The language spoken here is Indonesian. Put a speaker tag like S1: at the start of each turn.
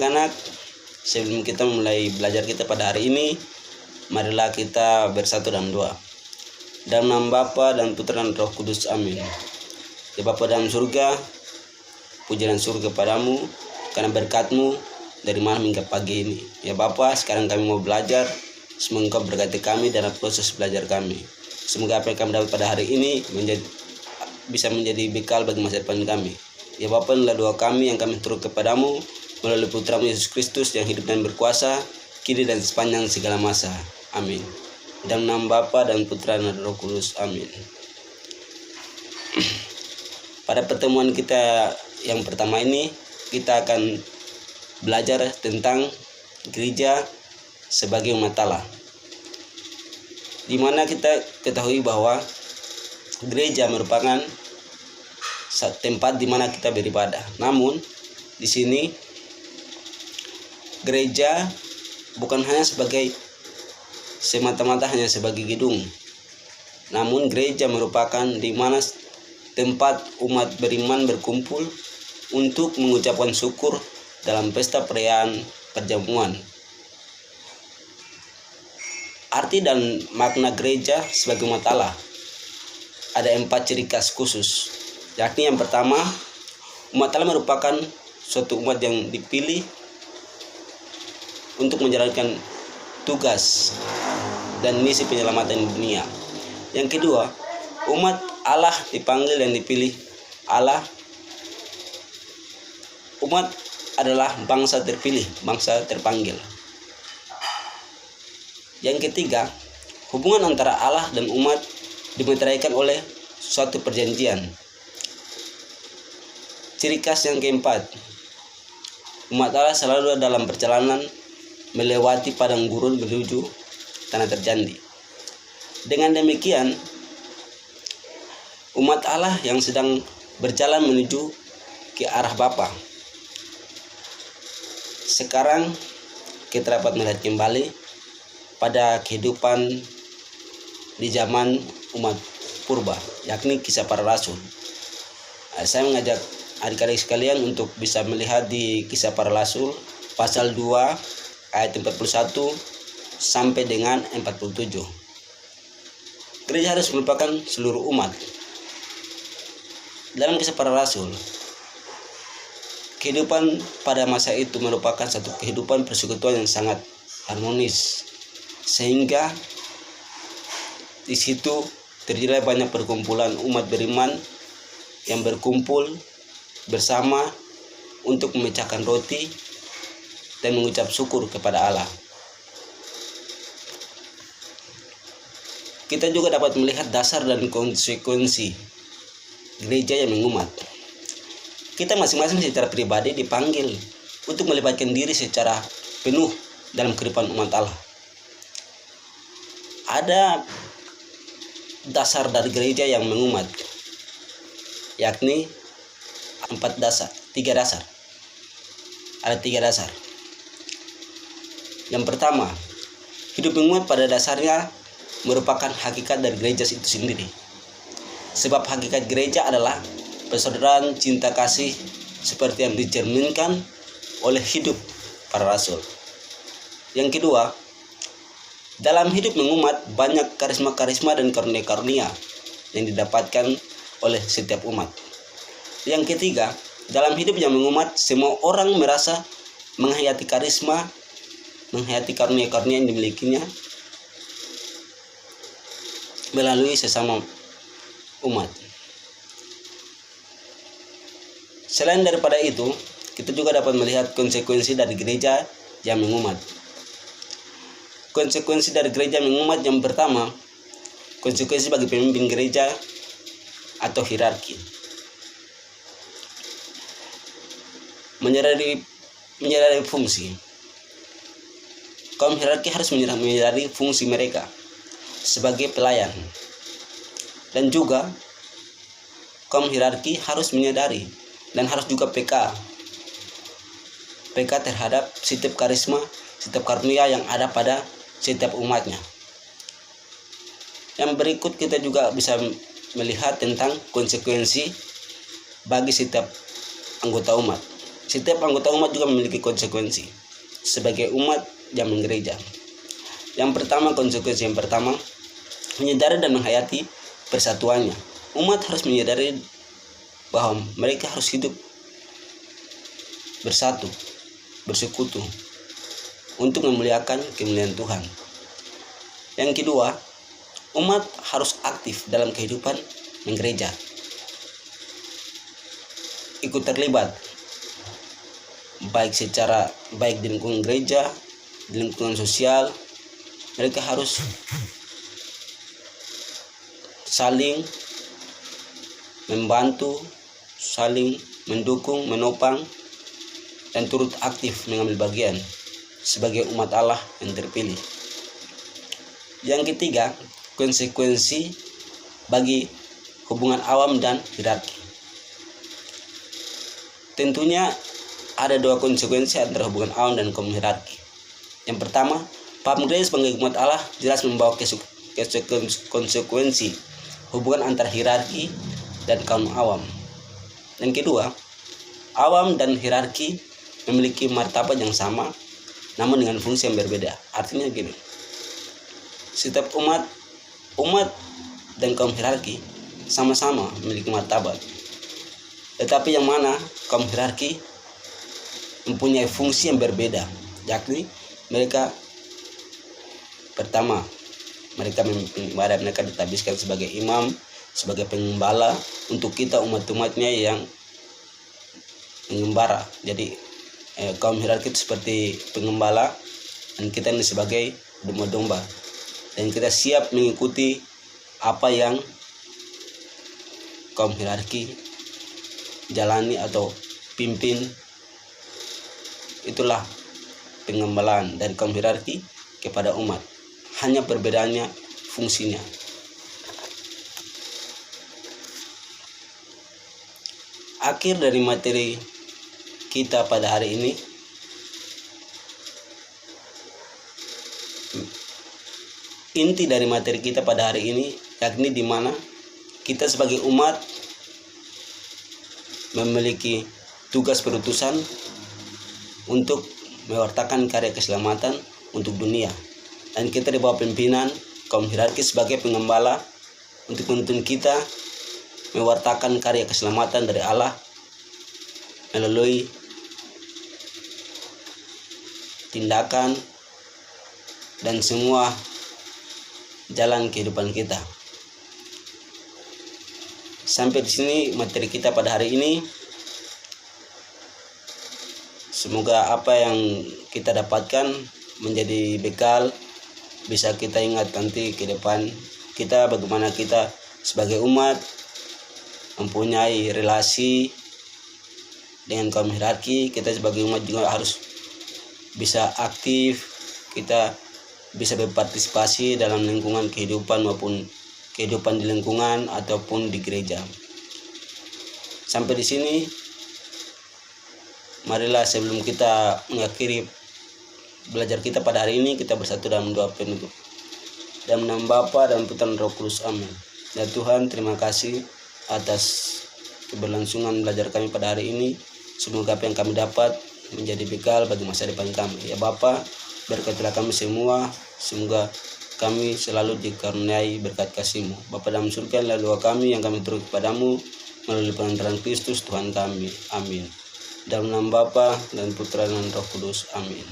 S1: anak-anak, sebelum kita mulai belajar kita pada hari ini, marilah kita bersatu dalam doa. Dalam nama Bapa dan Putra dan Roh Kudus, amin. Ya Bapa dalam surga, puji dan syukur kepadamu karena berkat-Mu dari malam hingga pagi ini. Ya Bapa, sekarang kami mau belajar, semoga Engkau berkati kami dalam proses belajar kami. Semoga apa yang kami dapat pada hari ini bisa menjadi bekal bagi masa depan kami. Ya Bapa, inilah doa kami yang kami turut kepadamu melalui Putra-Mu Yesus Kristus yang hidup dan berkuasa, kini dan sepanjang segala masa. Amin. Dalam nama Bapa dan Putra dan Roh Kudus, amin. Pada pertemuan kita yang pertama ini, kita akan belajar tentang gereja sebagai umat Allah. Di mana kita ketahui bahwa gereja merupakan tempat di mana kita beribadah. Namun di sini gereja bukan hanya semata-mata hanya sebagai gedung. Namun gereja merupakan di mana tempat umat beriman berkumpul untuk mengucapkan syukur dalam pesta perayaan perjamuan. Arti dan makna gereja sebagai umat Allah ada 4 ciri khas khusus. Yakni yang pertama, umat Allah merupakan suatu umat yang dipilih untuk menjalankan tugas dan misi penyelamatan dunia. Yang kedua, umat Allah dipanggil dan dipilih Allah. Umat adalah bangsa terpilih, bangsa terpanggil. Yang ketiga, hubungan antara Allah dan umat dimeteraikan oleh suatu perjanjian. Ciri khas yang keempat, umat Allah selalu dalam perjalanan melewati padang gurun menuju tanah terjanji. Dengan demikian, umat Allah yang sedang berjalan menuju ke arah Bapa. Sekarang kita dapat melihat kembali pada kehidupan di zaman umat purba, yakni kisah para rasul. Saya mengajak adik-adik sekalian untuk bisa melihat di kisah para rasul pasal 2 ayat 41 sampai dengan 47. Gereja harus merupakan seluruh umat. Dalam kisah para rasul, kehidupan pada masa itu merupakan satu kehidupan persekutuan yang sangat harmonis, sehingga di situ terjadi banyak perkumpulan umat beriman yang berkumpul bersama untuk memecahkan roti dan mengucap syukur kepada Allah. Kita juga dapat melihat dasar dan konsekuensi gereja yang mengumat. Kita masing-masing secara pribadi dipanggil untuk melibatkan diri secara penuh dalam kehidupan umat Allah. Ada dasar dari gereja yang mengumat, yakni 3 dasar. Ada 3 dasar. Yang pertama, hidup mengumat pada dasarnya merupakan hakikat dari gereja itu sendiri. Sebab hakikat gereja adalah persaudaraan cinta kasih seperti yang dicerminkan oleh hidup para rasul. Yang kedua, dalam hidup mengumat banyak karisma-karisma dan karunia-karunia yang didapatkan oleh setiap umat. Yang ketiga, dalam hidup yang mengumat semua orang merasa menghayati karisma, menghayati karunia-karunia yang dimilikinya melalui sesama umat. Selain daripada itu, kita juga dapat melihat konsekuensi dari gereja yang mengumat. Konsekuensi dari gereja mengumat yang pertama, konsekuensi bagi pemimpin gereja atau hierarki. Menyadari fungsi. Kaum hierarki harus menyadari fungsi mereka sebagai pelayan. Dan juga kaum hierarki harus menyadari dan harus juga PK terhadap setiap karisma, setiap karunia yang ada pada setiap umatnya. Yang berikut kita juga bisa melihat tentang konsekuensi bagi setiap anggota umat. Setiap anggota umat juga memiliki konsekuensi sebagai umat zaman gereja. Yang pertama, konsekuensi yang pertama, menyadari dan menghayati persatuannya. Umat harus menyadari bahwa mereka harus hidup bersatu, bersekutu untuk memuliakan kemuliaan Tuhan. Yang kedua, umat harus aktif dalam kehidupan gereja, ikut terlibat baik di lingkungan gereja, di lingkungan sosial. Mereka harus saling membantu, saling mendukung, menopang, dan turut aktif mengambil bagian sebagai umat Allah yang terpilih. Yang ketiga, konsekuensi bagi hubungan awam dan hierarki. Tentunya ada dua konsekuensi antara hubungan awam dan kaum hierarki. Yang pertama, paham gereja sebagai umat Allah jelas membawa konsekuensi hubungan antara hierarki dan kaum awam. Yang kedua, awam dan hierarki memiliki martabat yang sama namun dengan fungsi yang berbeda. Artinya gini, setiap umat dan kaum hierarki sama-sama memiliki martabat, tetapi yang mana kaum hierarki mempunyai fungsi yang berbeda, yakni mereka pertama, mereka memimpin ibadah, mereka ditabiskan sebagai imam, sebagai pengembala untuk kita umat-umatnya yang mengembara. Jadi kaum hierarki itu seperti pengembala dan kita ini sebagai domba-domba, dan kita siap mengikuti apa yang kaum hierarki jalani atau pimpin. Itulah pengembalaan dari kaum hierarki kepada umat, hanya perbedaannya fungsinya. Akhir dari materi kita pada hari ini, inti dari materi kita pada hari ini yakni di mana kita sebagai umat memiliki tugas perutusan untuk mewartakan karya keselamatan untuk dunia, dan kita di bawah pimpinan kaum hierarki sebagai pengembala untuk menuntun kita mewartakan karya keselamatan dari Allah melalui tindakan dan semua jalan kehidupan kita. Sampai di sini materi kita pada hari ini. Semoga apa yang kita dapatkan menjadi bekal, bisa kita ingat nanti ke depan kita, bagaimana kita sebagai umat mempunyai relasi dengan kaum hierarki. Kita sebagai umat juga harus bisa aktif, kita bisa berpartisipasi dalam lingkungan kehidupan maupun kehidupan di lingkungan ataupun di gereja. Sampai di sini, marilah sebelum kita mengakhiri belajar kita pada hari ini, kita bersatu dalam doa penutup. Dalam nama Bapa dan Putra dan Roh Kudus, amin. Ya Tuhan, terima kasih atas keberlangsungan belajar kami pada hari ini. Semoga apa yang kami dapat menjadi bekal bagi masa depan kami. Ya Bapa, berkatilah kami semua. Semoga kami selalu dikaruniai berkat kasih-Mu. Bapa dalam surga, inilah doa kami yang kami turut kepadamu melalui pengantaran Kristus Tuhan kami. Amin. Dalam nama Bapa dan Putra dan Roh Kudus. Amin.